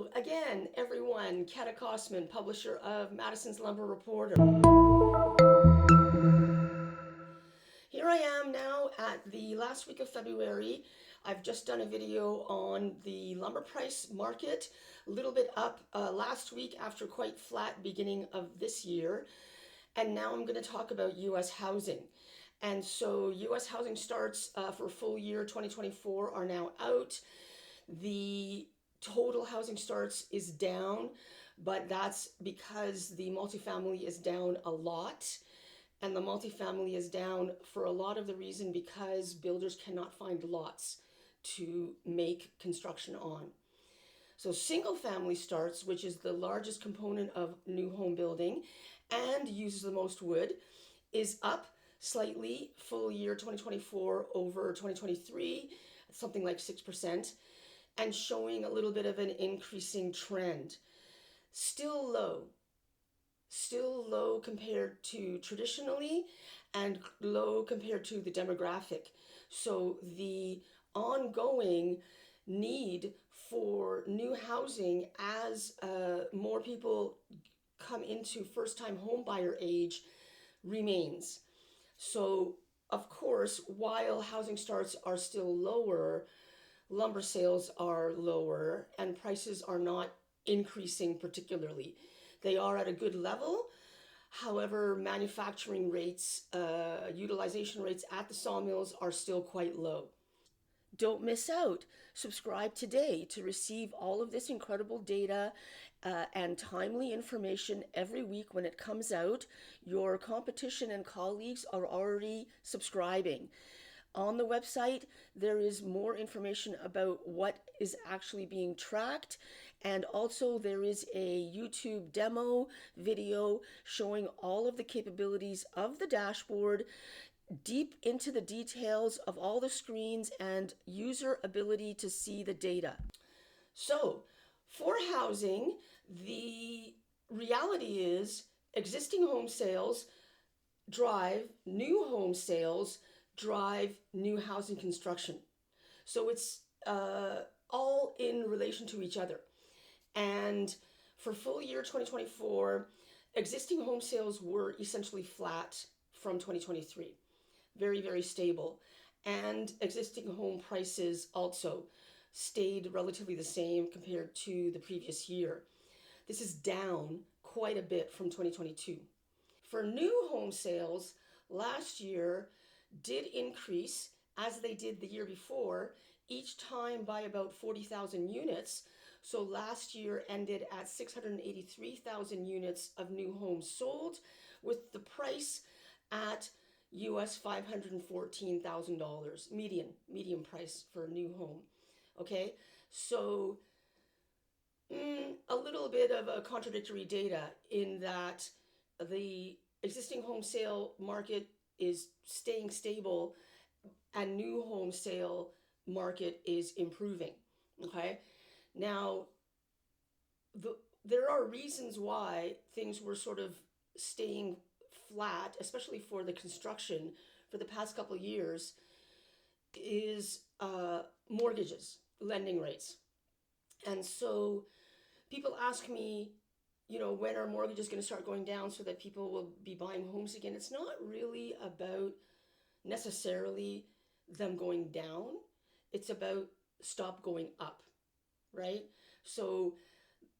Hello again, everyone. Kata Kosman, publisher of Madison's Lumber Reporter. Here I am now at the last week of February. I've just done a video on the lumber price market, a little bit up last week after quite flat beginning of this year. And now I'm going to talk about U.S. housing. And so U.S. housing starts for full year 2024 are now out. The total housing starts is down, but that's because the multifamily is down a lot. And the multifamily is down for a lot of the reason because builders cannot find lots to make construction on. So single family starts, which is the largest component of new home building and uses the most wood, is up slightly full year 2024 over 2023, something like 6%, and showing a little bit of an increasing trend. Still low compared to traditionally and low compared to the demographic. So the ongoing need for new housing as more people come into first-time home buyer age remains. So of course, while housing starts are still lower, lumber sales are lower and prices are not increasing particularly. They are at a good level. However, manufacturing rates, utilization rates at the sawmills are still quite low. Don't miss out. Subscribe today to receive all of this incredible data and timely information every week when it comes out. Your competition and colleagues are already subscribing. On the website, there is more information about what is actually being tracked. And also there is a YouTube demo video showing all of the capabilities of the dashboard, deep into the details of all the screens and user ability to see the data. So for housing, the reality is existing home sales drive new home sales, drive new housing construction. So it's all in relation to each other. And for full year 2024, existing home sales were essentially flat from 2023. Very, very stable. And existing home prices also stayed relatively the same compared to the previous year. This is down quite a bit from 2022. For new home sales, last year did increase, as they did the year before, each time by about 40,000 units. So last year ended at 683,000 units of new homes sold, with the price at US $514,000, median price for a new home. Okay, so a little bit of a contradictory data in that the existing home sale market is staying stable and new home sale market is improving. Okay, now there are reasons why things were sort of staying flat, especially for the construction for the past couple of years, is mortgages, lending rates. And so people ask me, when are mortgages going to start going down so that people will be buying homes again? It's not really about necessarily them going down. It's about stop going up, right? So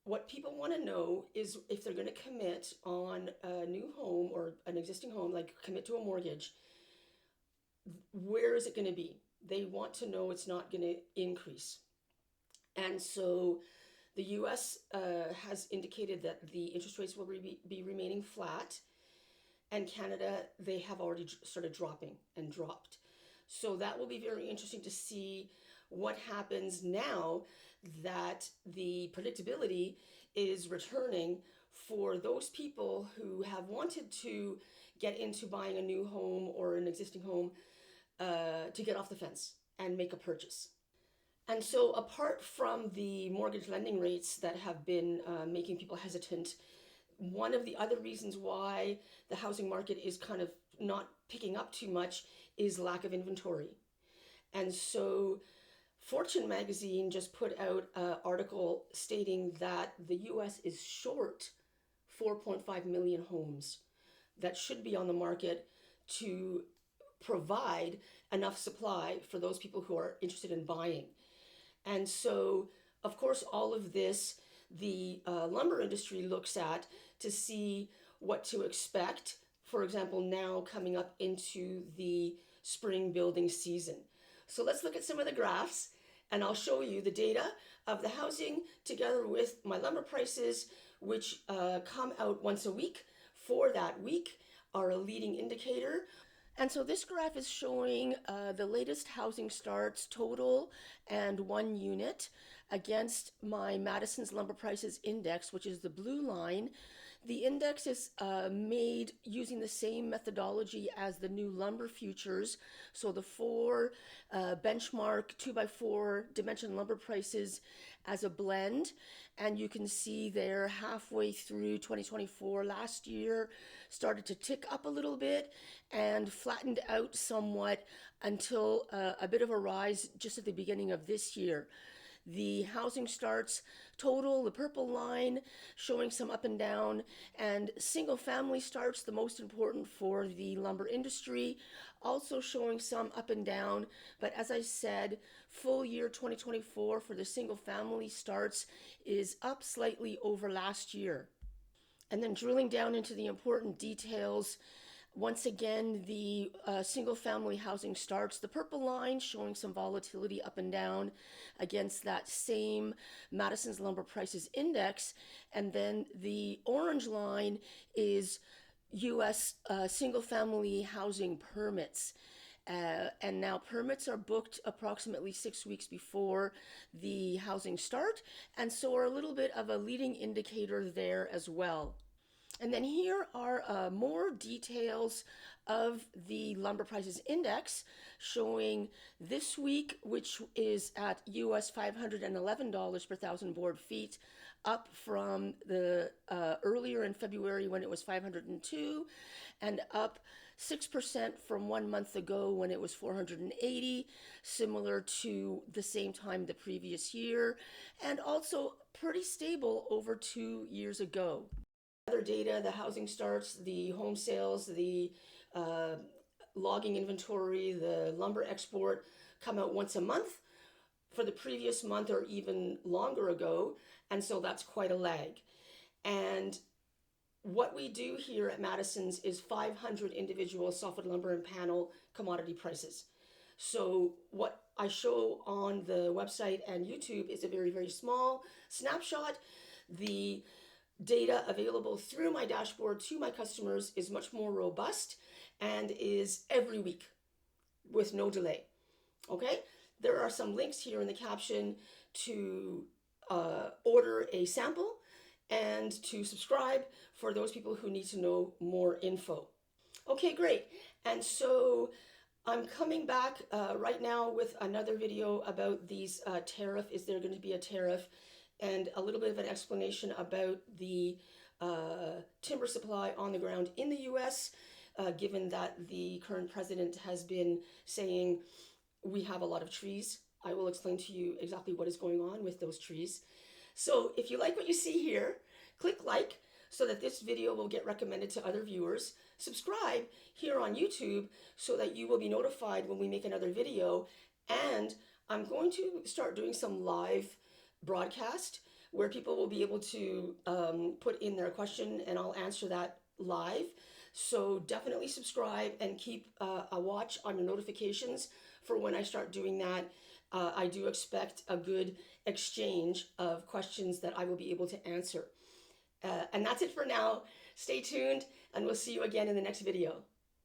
what people want to know is if they're going to commit on a new home or an existing home, like commit to a mortgage, where is it going to be? They want to know it's not going to increase. And so the US has indicated that the interest rates will be remaining flat, and Canada, they have already started dropping and dropped. So that will be very interesting to see what happens now that the predictability is returning for those people who have wanted to get into buying a new home or an existing home to get off the fence and make a purchase. And so apart from the mortgage lending rates that have been making people hesitant, one of the other reasons why the housing market is kind of not picking up too much is lack of inventory. And so Fortune magazine just put out an article stating that the US is short 4.5 million homes that should be on the market to provide enough supply for those people who are interested in buying. And so, of course, all of this the lumber industry looks at to see what to expect. For example, now coming up into the spring building season. So let's look at some of the graphs and I'll show you the data of the housing together with my lumber prices, which come out once a week for that week, are a leading indicator. And so this graph is showing the latest housing starts total and one unit against my Madison's lumber prices index, which is the blue line. The index is made using the same methodology as the new lumber futures. So the four benchmark 2x4 dimension lumber prices as a blend. And you can see there halfway through 2024 last year started to tick up a little bit and flattened out somewhat until a bit of a rise just at the beginning of this year. The housing starts total, the purple line, showing some up and down, and single family starts, the most important for the lumber industry, also showing some up and down. But as I said, full year 2024 for the single family starts is up slightly over last year. And then drilling down into the important details, once again, the single family housing starts, the purple line showing some volatility up and down against that same Madison's lumber prices index. And then the orange line is US single family housing permits. And now permits are booked approximately 6 weeks before the housing start, and so are a little bit of a leading indicator there as well. And then here are more details of the lumber prices index showing this week, which is at US $511 per thousand board feet, up from the earlier in February when it was 502, and up 6% from 1 month ago when it was 480, similar to the same time the previous year, and also pretty stable over 2 years ago. Other data, the housing starts, the home sales, the logging inventory, the lumber export come out once a month for the previous month or even longer ago, and so that's quite a lag. And what we do here at Madison's is 500 individual softwood lumber and panel commodity prices. So what I show on the website and YouTube is a very, very small snapshot. The data available through my dashboard to my customers is much more robust and is every week with no delay. Okay, there are some links here in the caption to order a sample and to subscribe for those people who need to know more info. Okay, great. And so I'm coming back right now with another video about these tariff. Is there going to be a tariff? And a little bit of an explanation about the timber supply on the ground in the US, given that the current president has been saying we have a lot of trees. I will explain to you exactly what is going on with those trees. So if you like what you see here, click like so that this video will get recommended to other viewers. Subscribe here on YouTube so that you will be notified when we make another video. And I'm going to start doing some live broadcast where people will be able to put in their question and I'll answer that live. So definitely subscribe and keep a watch on your notifications for when I start doing that. I do expect a good exchange of questions that I will be able to answer. And that's it for now. Stay tuned and we'll see you again in the next video.